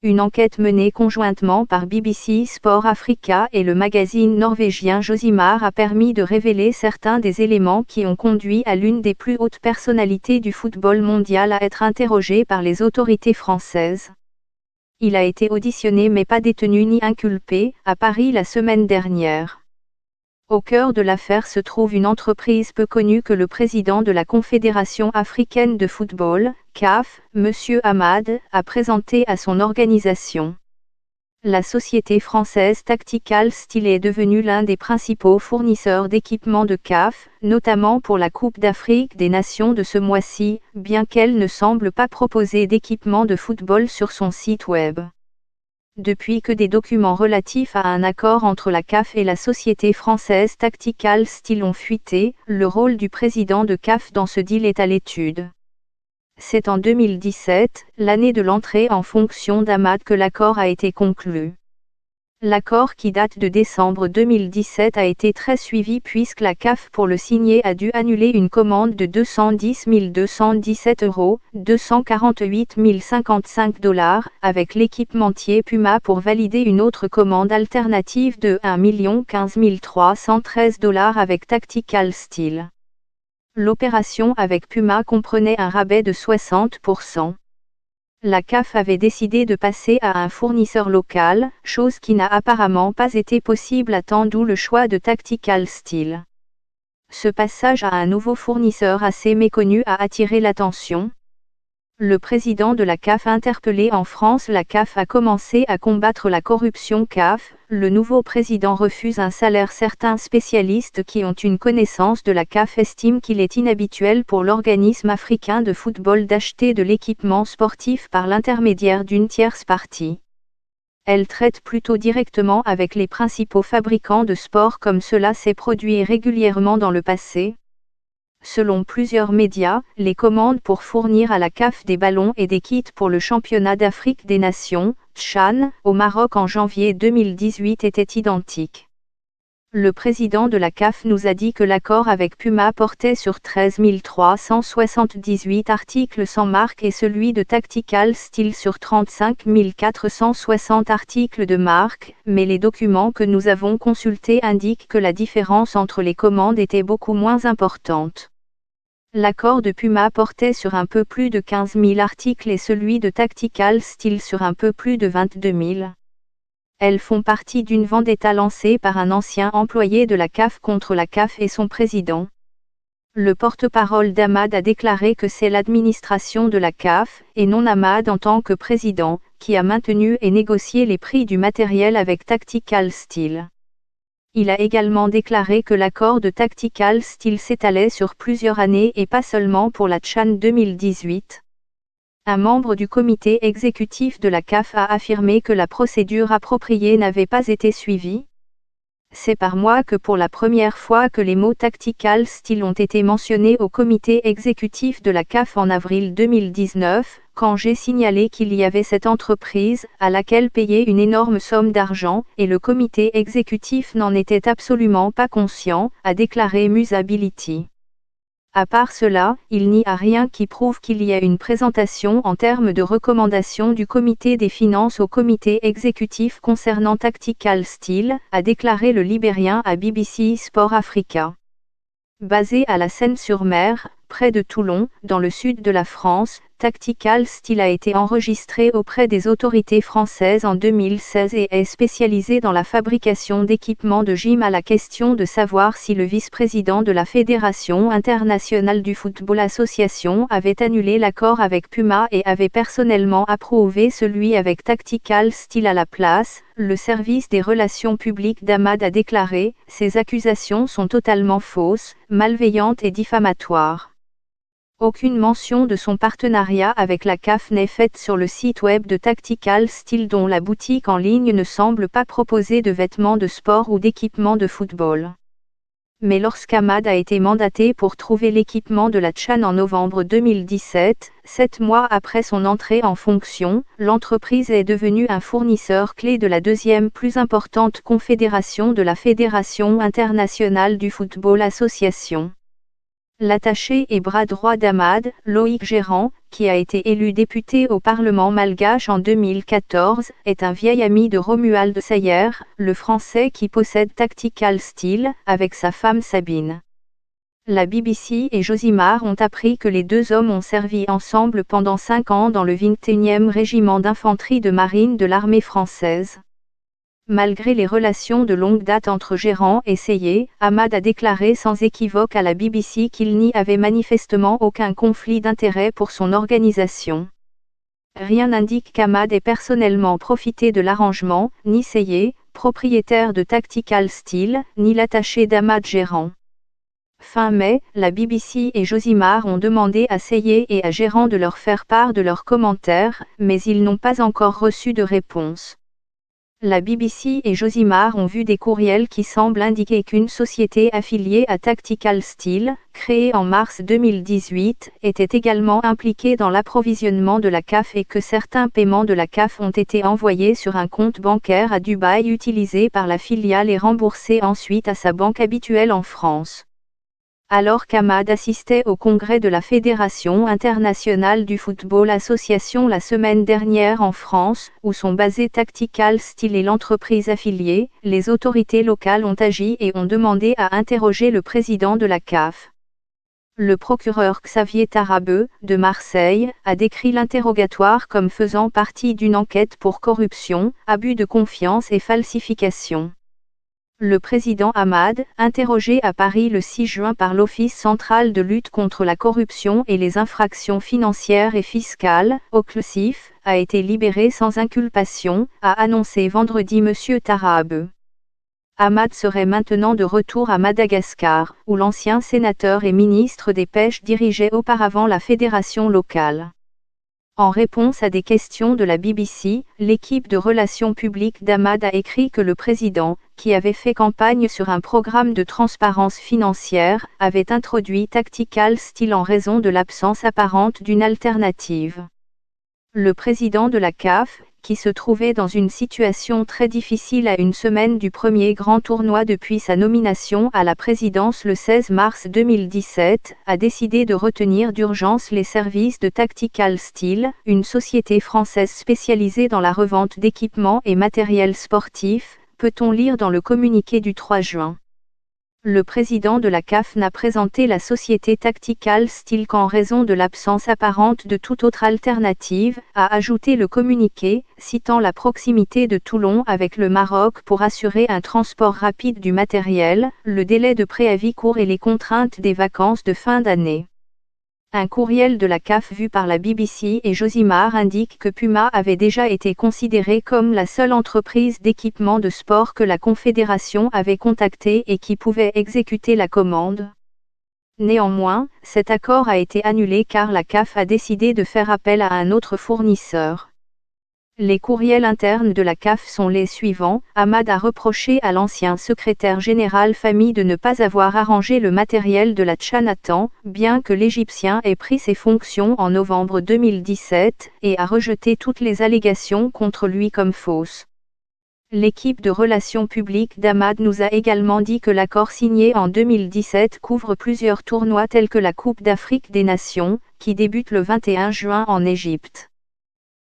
Une enquête menée conjointement par BBC Sport Africa et le magazine norvégien Josimar a permis de révéler certains des éléments qui ont conduit à l'une des plus hautes personnalités du football mondial à être interrogée par les autorités françaises. Il a été auditionné mais pas détenu ni inculpé, à Paris la semaine dernière. Au cœur de l'affaire se trouve une entreprise peu connue que le président de la Confédération africaine de football, CAF, M. Hamad, a présentée à son organisation. La société française Tactical Steel est devenue l'un des principaux fournisseurs d'équipements de CAF, notamment pour la Coupe d'Afrique des Nations de ce mois-ci, bien qu'elle ne semble pas proposer d'équipements de football sur son site web. Depuis que des documents relatifs à un accord entre la CAF et la société française Tactical Steel ont fuité, le rôle du président de CAF dans ce deal est à l'étude. C'est en 2017, l'année de l'entrée en fonction d'Hamad, que l'accord a été conclu. L'accord, qui date de décembre 2017, a été très suivi puisque la CAF, pour le signer, a dû annuler une commande de 210 217 €, 248 055 $, avec l'équipementier Puma pour valider une autre commande alternative de 1 15 313 $ avec Tactical Steel. L'opération avec Puma comprenait un rabais de 60%. La CAF avait décidé de passer à un fournisseur local, chose qui n'a apparemment pas été possible à temps, d'où le choix de Tactical Steel. Ce passage à un nouveau fournisseur assez méconnu a attiré l'attention. Le président de la CAF interpellé en France. La CAF a commencé à combattre la corruption. CAF, le nouveau président refuse un salaire. Certains spécialistes qui ont une connaissance de la CAF estiment qu'il est inhabituel pour l'organisme africain de football d'acheter de l'équipement sportif par l'intermédiaire d'une tierce partie. Elle traite plutôt directement avec les principaux fabricants de sport, comme cela s'est produit régulièrement dans le passé. Selon plusieurs médias, les commandes pour fournir à la CAF des ballons et des kits pour le championnat d'Afrique des Nations, CHAN, au Maroc en janvier 2018 étaient identiques. Le président de la CAF nous a dit que l'accord avec Puma portait sur 13 378 articles sans marque et celui de Tactical Steel sur 35 460 articles de marque, mais les documents que nous avons consultés indiquent que la différence entre les commandes était beaucoup moins importante. L'accord de Puma portait sur un peu plus de 15 000 articles et celui de Tactical Steel sur un peu plus de 22 000. Elles font partie d'une vendetta lancée par un ancien employé de la CAF contre la CAF et son président. Le porte-parole d'Hamad a déclaré que c'est l'administration de la CAF, et non Hamad en tant que président, qui a maintenu et négocié les prix du matériel avec Tactical Steel. Il a également déclaré que l'accord de Tactical Steel s'étalait sur plusieurs années et pas seulement pour la CHAN 2018. Un membre du comité exécutif de la CAF a affirmé que la procédure appropriée n'avait pas été suivie. C'est par mois que pour la première fois que les mots Tactical Steel ont été mentionnés au comité exécutif de la CAF en avril 2019, quand j'ai signalé qu'il y avait cette entreprise, à laquelle payer une énorme somme d'argent, et le comité exécutif n'en était absolument pas conscient, a déclaré Musability. À part cela, il n'y a rien qui prouve qu'il y a une présentation en termes de recommandations du comité des finances au comité exécutif concernant Tactical Steel, a déclaré le Libérien à BBC Sport Africa. Basé à la Seine-sur-Mer, près de Toulon, dans le sud de la France, Tactical Steel a été enregistré auprès des autorités françaises en 2016 et est spécialisé dans la fabrication d'équipements de gym. À la question de savoir si le vice-président de la Fédération internationale du football association avait annulé l'accord avec Puma et avait personnellement approuvé celui avec Tactical Steel à la place, le service des relations publiques d'Hamad a déclaré « Ces accusations sont totalement fausses, malveillantes et diffamatoires ». Aucune mention de son partenariat avec la CAF n'est faite sur le site web de Tactical Steel, dont la boutique en ligne ne semble pas proposer de vêtements de sport ou d'équipements de football. Mais lorsqu'Hamad a été mandaté pour trouver l'équipement de la CHAN en novembre 2017, 7 mois après son entrée en fonction, l'entreprise est devenue un fournisseur clé de la deuxième plus importante confédération de la Fédération internationale du football association. L'attaché et bras droit d'Ahmad, Loïc Gérand, qui a été élu député au Parlement malgache en 2014, est un vieil ami de Romuald Sayer, le Français qui possède Tactical Steel, avec sa femme Sabine. La BBC et Josimar ont appris que les deux hommes ont servi ensemble pendant 5 ans dans le 21e régiment d'infanterie de marine de l'armée française. Malgré les relations de longue date entre Gérand et Sayer, Ahmad a déclaré sans équivoque à la BBC qu'il n'y avait manifestement aucun conflit d'intérêts pour son organisation. Rien n'indique qu'Ahmad ait personnellement profité de l'arrangement, ni Sayer, propriétaire de Tactical Steel, ni l'attaché d'Ahmad Gérand. Fin mai, la BBC et Josimar ont demandé à Sayer et à Gérand de leur faire part de leurs commentaires, mais ils n'ont pas encore reçu de réponse. La BBC et Josimar ont vu des courriels qui semblent indiquer qu'une société affiliée à Tactical Steel, créée en mars 2018, était également impliquée dans l'approvisionnement de la CAF et que certains paiements de la CAF ont été envoyés sur un compte bancaire à Dubaï utilisé par la filiale et remboursés ensuite à sa banque habituelle en France. Alors qu'Ahmad assistait au congrès de la Fédération internationale du football association la semaine dernière en France, où sont basés Tactical Steel et l'entreprise affiliée, les autorités locales ont agi et ont demandé à interroger le président de la CAF. Le procureur Xavier Tarabeu, de Marseille, a décrit l'interrogatoire comme faisant partie d'une enquête pour corruption, abus de confiance et falsification. Le président Ahmad, interrogé à Paris le 6 juin par l'Office central de lutte contre la corruption et les infractions financières et fiscales, OCLCIF, a été libéré sans inculpation, a annoncé vendredi M. Tarabeu. Ahmad serait maintenant de retour à Madagascar, où l'ancien sénateur et ministre des Pêches dirigeait auparavant la fédération locale. En réponse à des questions de la BBC, l'équipe de relations publiques d'Ahmad a écrit que le président, qui avait fait campagne sur un programme de transparence financière, avait introduit Tactical Steel en raison de l'absence apparente d'une alternative. Le président de la CAF, qui se trouvait dans une situation très difficile à une semaine du premier grand tournoi depuis sa nomination à la présidence le 16 mars 2017, a décidé de retenir d'urgence les services de Tactical Steel, une société française spécialisée dans la revente d'équipements et matériel sportif, peut-on lire dans le communiqué du 3 juin. Le président de la CAF n'a présenté la société Tactical Steel qu'en raison de l'absence apparente de toute autre alternative, a ajouté le communiqué, citant la proximité de Toulon avec le Maroc pour assurer un transport rapide du matériel, le délai de préavis court et les contraintes des vacances de fin d'année. Un courriel de la CAF vu par la BBC et Josimar indique que Puma avait déjà été considérée comme la seule entreprise d'équipement de sport que la Confédération avait contactée et qui pouvait exécuter la commande. Néanmoins, cet accord a été annulé car la CAF a décidé de faire appel à un autre fournisseur. Les courriels internes de la CAF sont les suivants. Ahmad a reproché à l'ancien secrétaire général Fahmy de ne pas avoir arrangé le matériel de la CHAN à temps, bien que l'Égyptien ait pris ses fonctions en novembre 2017, et a rejeté toutes les allégations contre lui comme fausses. L'équipe de relations publiques d'Ahmad nous a également dit que l'accord signé en 2017 couvre plusieurs tournois tels que la Coupe d'Afrique des Nations, qui débute le 21 juin en Égypte.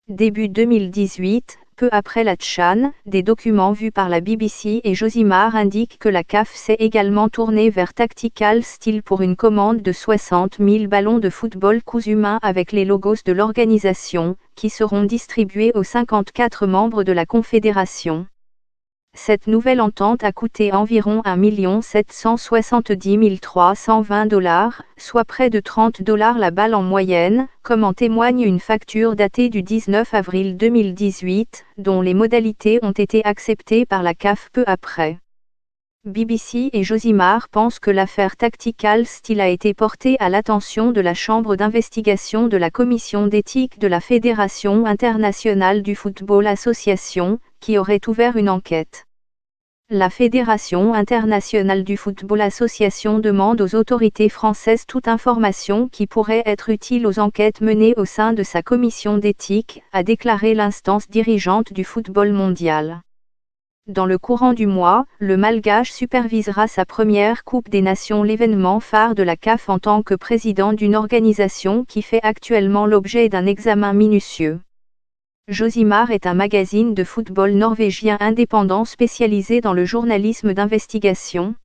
Début 2018, peu après la CHAN, des documents vus par la BBC et Josimar indiquent que la CAF s'est également tournée vers Tactical Steel pour une commande de 60 000 ballons de football cousus main avec les logos de l'organisation, qui seront distribués aux 54 membres de la Confédération. Cette nouvelle entente a coûté environ 1 770 320 $, soit près de $30 la balle en moyenne, comme en témoigne une facture datée du 19 avril 2018, dont les modalités ont été acceptées par la CAF peu après. BBC et Josimar pensent que l'affaire Tactical Steel a été portée à l'attention de la Chambre d'investigation de la Commission d'éthique de la Fédération internationale du football association, qui aurait ouvert une enquête. La Fédération internationale du football association demande aux autorités françaises toute information qui pourrait être utile aux enquêtes menées au sein de sa commission d'éthique, a déclaré l'instance dirigeante du football mondial. Dans le courant du mois, le Malgache supervisera sa première Coupe des Nations, l'événement phare de la CAF, en tant que président d'une organisation qui fait actuellement l'objet d'un examen minutieux. Josimar est un magazine de football norvégien indépendant spécialisé dans le journalisme d'investigation.